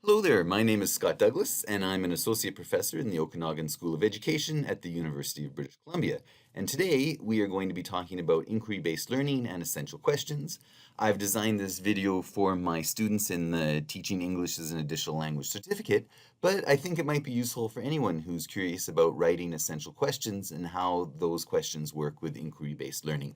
Hello there, my name is Scott Douglas, and I'm an associate professor in the Okanagan School of Education at the University of British Columbia. And today we are going to be talking about inquiry-based learning and essential questions. I've designed this video for my students in the Teaching English as an Additional Language certificate, but I think it might be useful for anyone who's curious about writing essential questions and how those questions work with inquiry-based learning.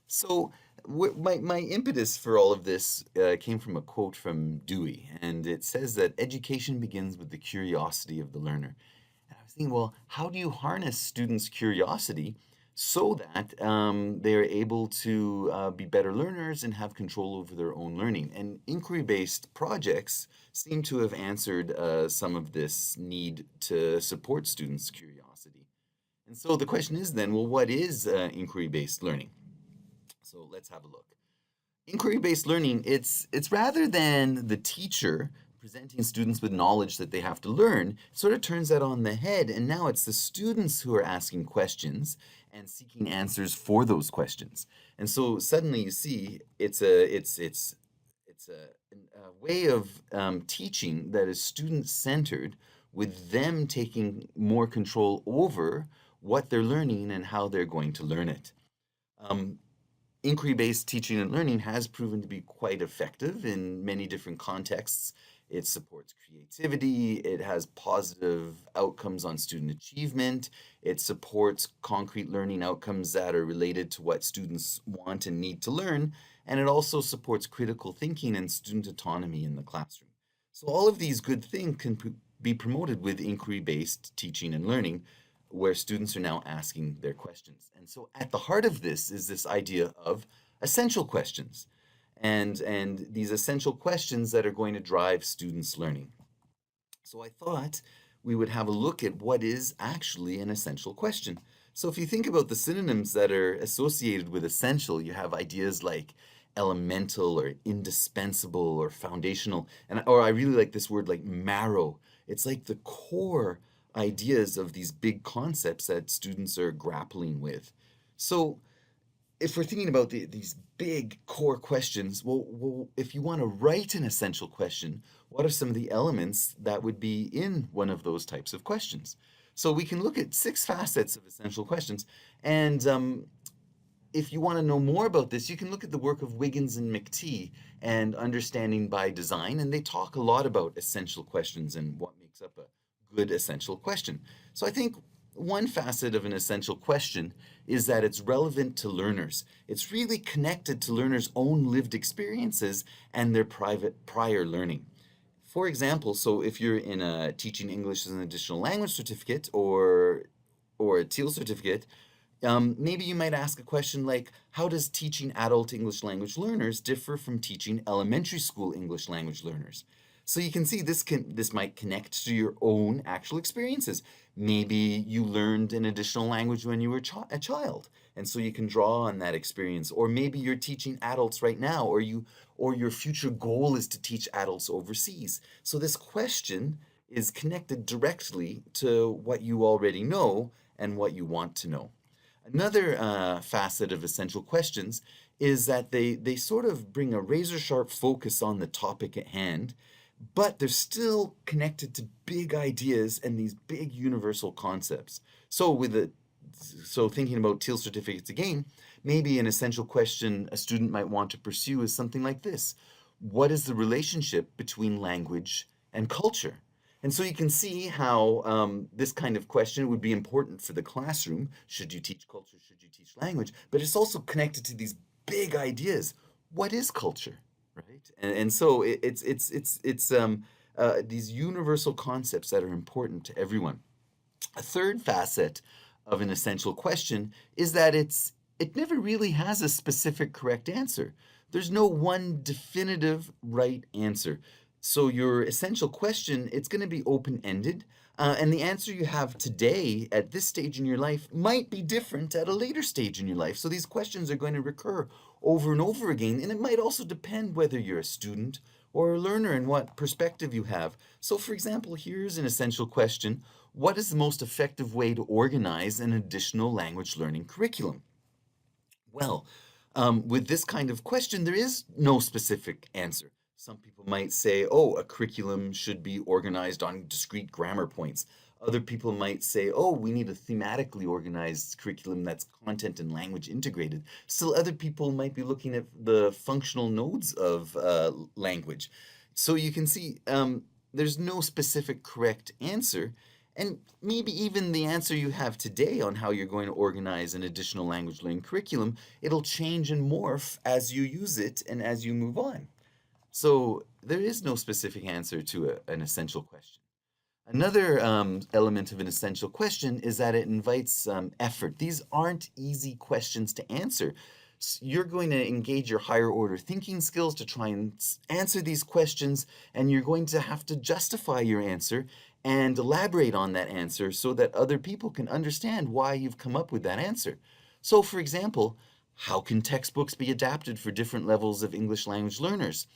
So, my impetus for all of this came from a quote from Dewey, and it says that education begins with the curiosity of the learner. And I was thinking, well, how do you harness students' curiosity so that they are able to be better learners and have control over their own learning? And inquiry-based projects seem to have answered some of this need to support students' curiosity. And so the question is then, well, what is inquiry-based learning? So let's have a look. Inquiry-based learning, it's rather than the teacher presenting students with knowledge that they have to learn, it sort of turns that on the head, and now it's the students who are asking questions and seeking answers for those questions. And so suddenly you see it's a way of teaching that is student-centered, with them taking more control over what they're learning and how they're going to learn it. Um, Inquiry-based teaching and learning has proven to be quite effective in many different contexts. It supports creativity, it has positive outcomes on student achievement, it supports concrete learning outcomes that are related to what students want and need to learn, and it also supports critical thinking and student autonomy in the classroom. So all of these good things can be promoted with inquiry-based teaching and learning, where students are now asking their questions. And so at the heart of this is this idea of essential questions and these essential questions that are going to drive students' learning. So I thought we would have a look at what is actually an essential question. So if you think about the synonyms that are associated with essential, you have ideas like elemental or indispensable or foundational, or I really like this word like marrow. It's like the core ideas of these big concepts that students are grappling with. So if we're thinking about these big core questions, well, if you want to write an essential question, what are some of the elements that would be in one of those types of questions? So we can look at 6 facets of essential questions. And if you want to know more about this, you can look at the work of Wiggins and McTee and Understanding by Design, and they talk a lot about essential questions and what makes up a good essential question. So I think one facet of an essential question is that it's relevant to learners. It's really connected to learners' own lived experiences and their prior learning. For example, so if you're in a Teaching English as an Additional Language certificate or a TEAL certificate, maybe you might ask a question like, how does teaching adult English language learners differ from teaching elementary school English language learners? So you can see this might connect to your own actual experiences. Maybe you learned an additional language when you were a child, and so you can draw on that experience. Or maybe you're teaching adults right now, or your future goal is to teach adults overseas. So this question is connected directly to what you already know and what you want to know. Another facet of essential questions is that they sort of bring a razor sharp focus on the topic at hand, but they're still connected to big ideas and these big universal concepts. So thinking about TEAL certificates again, maybe an essential question a student might want to pursue is something like this: what is the relationship between language and culture? And so you can see how this kind of question would be important for the classroom. Should you teach culture? Should you teach language? But it's also connected to these big ideas. What is culture, right? And so it's these universal concepts that are important to everyone. A third facet of an essential question is that it never really has a specific correct answer. There's no one definitive right answer. So your essential question, it's going to be open-ended, and the answer you have today at this stage in your life might be different at a later stage in your life. So these questions are going to recur over and over again, and it might also depend whether you're a student or a learner and what perspective you have. So for example, here's an essential question: what is the most effective way to organize an additional language learning curriculum? Well, with this kind of question, there is no specific answer. Some people might say, oh, a curriculum should be organized on discrete grammar points. Other people might say, oh, we need a thematically organized curriculum that's content and language integrated. Still, other people might be looking at the functional nodes of language. So you can see there's no specific correct answer. And maybe even the answer you have today on how you're going to organize an additional language learning curriculum, it'll change and morph as you use it and as you move on. So there is no specific answer to an essential question. Another element of an essential question is that it invites effort. These aren't easy questions to answer. You're going to engage your higher order thinking skills to try and answer these questions, and you're going to have to justify your answer and elaborate on that answer so that other people can understand why you've come up with that answer. So, for example, how can textbooks be adapted for different levels of English language learners?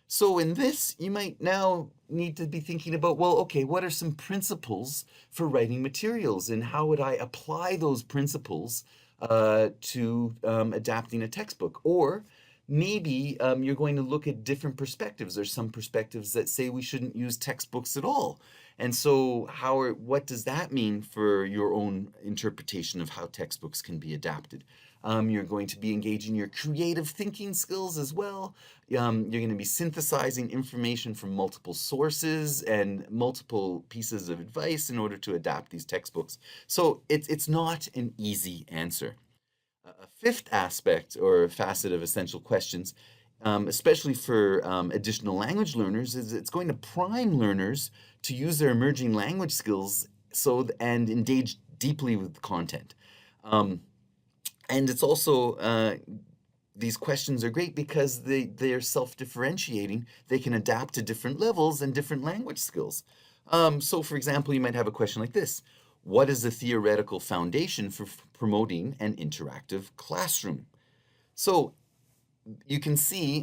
So in this, you might now need to be thinking about, well, okay, what are some principles for writing materials, and how would I apply those principles to adapting a textbook? Or maybe you're going to look at different perspectives. There's some perspectives that say we shouldn't use textbooks at all. And so what does that mean for your own interpretation of how textbooks can be adapted? You're going to be engaging your creative thinking skills as well. You're going to be synthesizing information from multiple sources and multiple pieces of advice in order to adapt these textbooks. So it's not an easy answer. A fifth aspect or facet of essential questions, especially for additional language learners, is it's going to prime learners to use their emerging language skills and engage deeply with the content. And it's also, these questions are great because they're self-differentiating. They can adapt to different levels and different language skills. So for example, you might have a question like this. What is the theoretical foundation for promoting an interactive classroom? So you can see,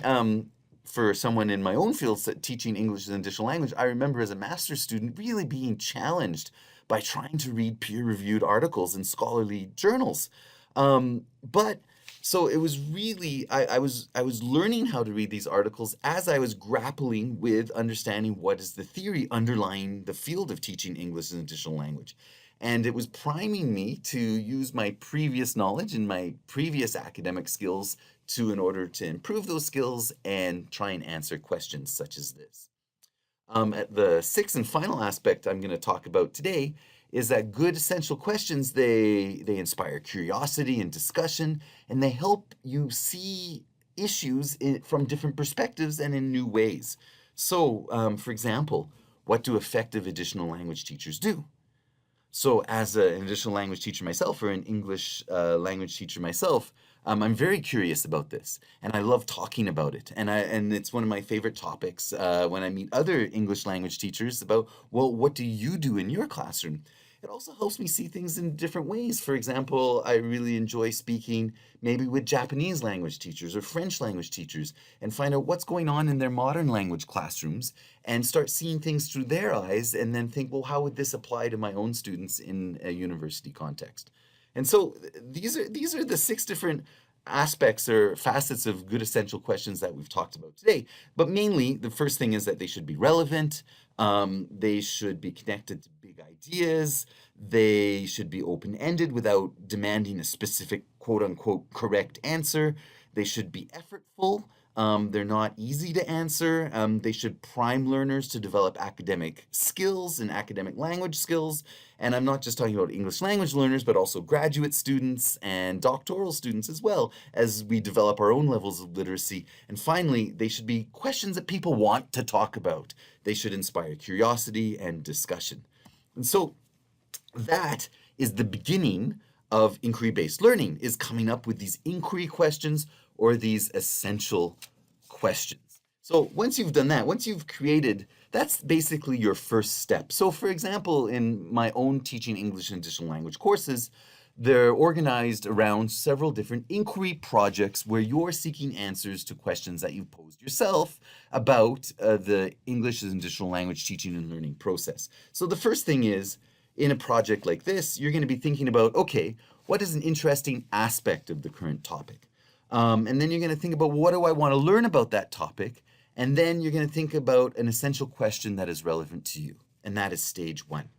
for someone in my own field teaching English as an additional language, I remember as a master's student really being challenged by trying to read peer-reviewed articles in scholarly journals. But so it was really, I was learning how to read these articles as I was grappling with understanding what is the theory underlying the field of teaching English as an additional language. And it was priming me to use my previous knowledge and my previous academic skills in order to improve those skills and try and answer questions such as this. The sixth and final aspect I'm going to talk about today is that good essential questions, they inspire curiosity and discussion, and they help you see issues from different perspectives and in new ways. So, for example, what do effective additional language teachers do? So as an additional language teacher myself, or an English language teacher myself, I'm very curious about this, and I love talking about it. And it's one of my favorite topics when I meet other English language teachers about, well, what do you do in your classroom? It also helps me see things in different ways. For example, I really enjoy speaking maybe with Japanese language teachers or French language teachers and find out what's going on in their modern language classrooms and start seeing things through their eyes and then think, well, how would this apply to my own students in a university context? And so these are the six different aspects or facets of good essential questions that we've talked about today. But mainly, the first thing is that they should be relevant. They should be connected to big ideas. They should be open-ended without demanding a specific quote-unquote correct answer. They should be effortful. They're not easy to answer. They should prime learners to develop academic skills and academic language skills. And I'm not just talking about English language learners, but also graduate students and doctoral students as well, as we develop our own levels of literacy. And finally, they should be questions that people want to talk about. They should inspire curiosity and discussion. And so that is the beginning of inquiry-based learning, is coming up with these inquiry questions or these essential questions. So once you've done that, once you've created, that's basically your first step. So for example, in my own teaching English and additional language courses, they're organized around several different inquiry projects where you're seeking answers to questions that you've posed yourself about the English as an additional language teaching and learning process. So the first thing is, in a project like this, you're going to be thinking about, okay, what is an interesting aspect of the current topic? And then you're going to think about, well, what do I want to learn about that topic? And then you're going to think about an essential question that is relevant to you, and that is stage 1.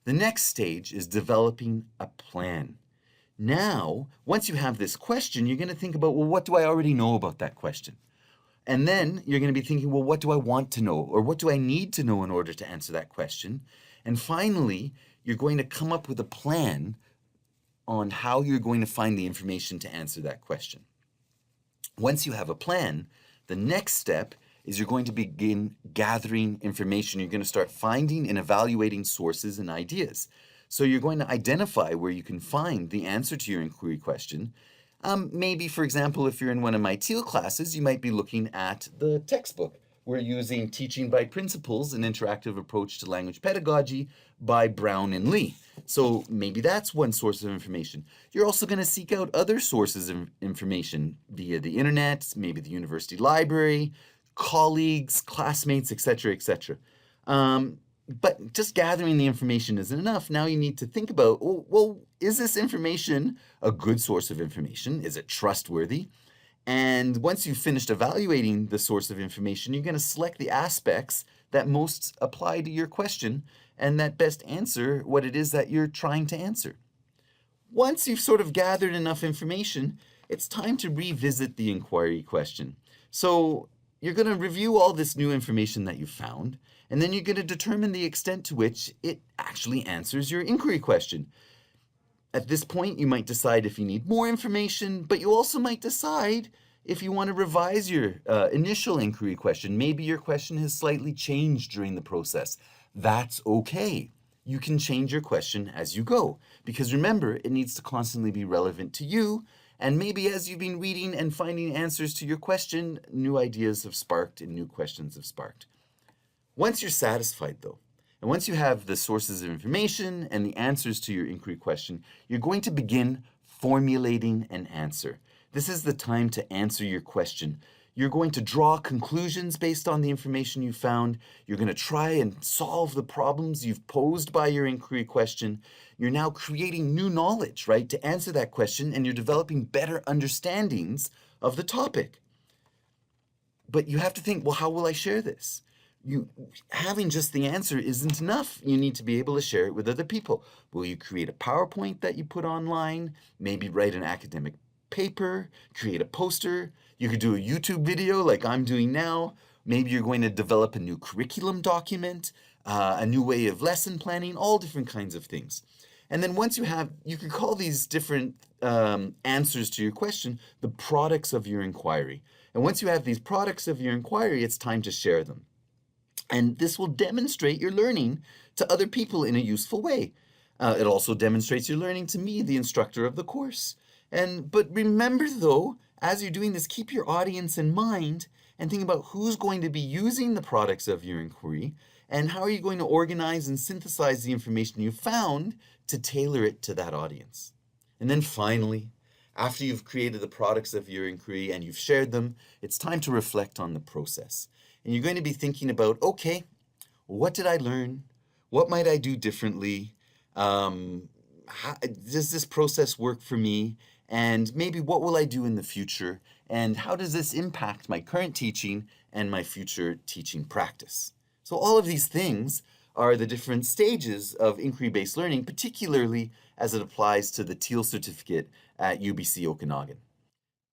The next stage is developing a plan. Now, once you have this question, you're going to think about, well, what do I already know about that question? And then you're going to be thinking, well, what do I want to know? Or what do I need to know in order to answer that question? And finally, you're going to come up with a plan on how you're going to find the information to answer that question. Once you have a plan, the next step is you're going to begin gathering information. You're going to start finding and evaluating sources and ideas. So you're going to identify where you can find the answer to your inquiry question. Maybe, for example, if you're in one of my TEAL classes, you might be looking at the textbook. We're using Teaching by Principles, an interactive approach to language pedagogy by Brown and Lee. So maybe that's one source of information. You're also going to seek out other sources of information via the internet, maybe the university library, colleagues, classmates, etc., etc. But just gathering the information isn't enough. Now you need to think about, well, is this information a good source of information? Is it trustworthy? And once you've finished evaluating the source of information, you're going to select the aspects that most apply to your question and that best answer what it is that you're trying to answer. Once you've sort of gathered enough information, it's time to revisit the inquiry question. So you're going to review all this new information that you found, and then you're going to determine the extent to which it actually answers your inquiry question. At this point, you might decide if you need more information, but you also might decide if you want to revise your initial inquiry question. Maybe your question has slightly changed during the process. That's okay. You can change your question as you go, because remember, it needs to constantly be relevant to you. And maybe as you've been reading and finding answers to your question, new ideas have sparked and new questions have sparked. Once you're satisfied, though, and once you have the sources of information and the answers to your inquiry question, you're going to begin formulating an answer. This is the time to answer your question. You're going to draw conclusions based on the information you found. You're going to try and solve the problems you've posed by your inquiry question. You're now creating new knowledge, right, to answer that question, and you're developing better understandings of the topic. But you have to think, well, how will I share this? Having just the answer isn't enough. You need to be able to share it with other people. Will you create a PowerPoint that you put online? Maybe write an academic paper, create a poster. You could do a YouTube video like I'm doing now. Maybe you're going to develop a new curriculum document, a new way of lesson planning, all different kinds of things. And then once you could call these different answers to your question the products of your inquiry. And once you have these products of your inquiry, it's time to share them. And this will demonstrate your learning to other people in a useful way. It also demonstrates your learning to me, the instructor of the course. But remember, though, as you're doing this, keep your audience in mind and think about who's going to be using the products of your inquiry and how are you going to organize and synthesize the information you found to tailor it to that audience. And then finally, after you've created the products of your inquiry and you've shared them, it's time to reflect on the process. And you're going to be thinking about, okay, what did I learn? What might I do differently? Does this process work for me? And maybe what will I do in the future? And how does this impact my current teaching and my future teaching practice? So all of these things are the different stages of inquiry-based learning, particularly as it applies to the TEAL certificate at UBC Okanagan.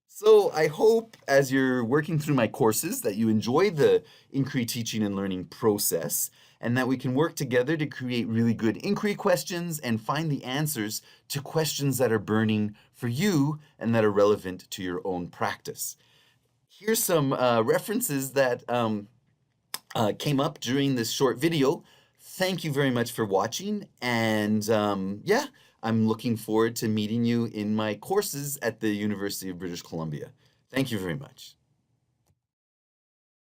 So I hope as you're working through my courses that you enjoy the inquiry teaching and learning process and that we can work together to create really good inquiry questions and find the answers to questions that are burning for you and that are relevant to your own practice. Here's some references that came up during this short video. Thank you very much for watching, and yeah, I'm looking forward to meeting you in my courses at the University of British Columbia. Thank you very much.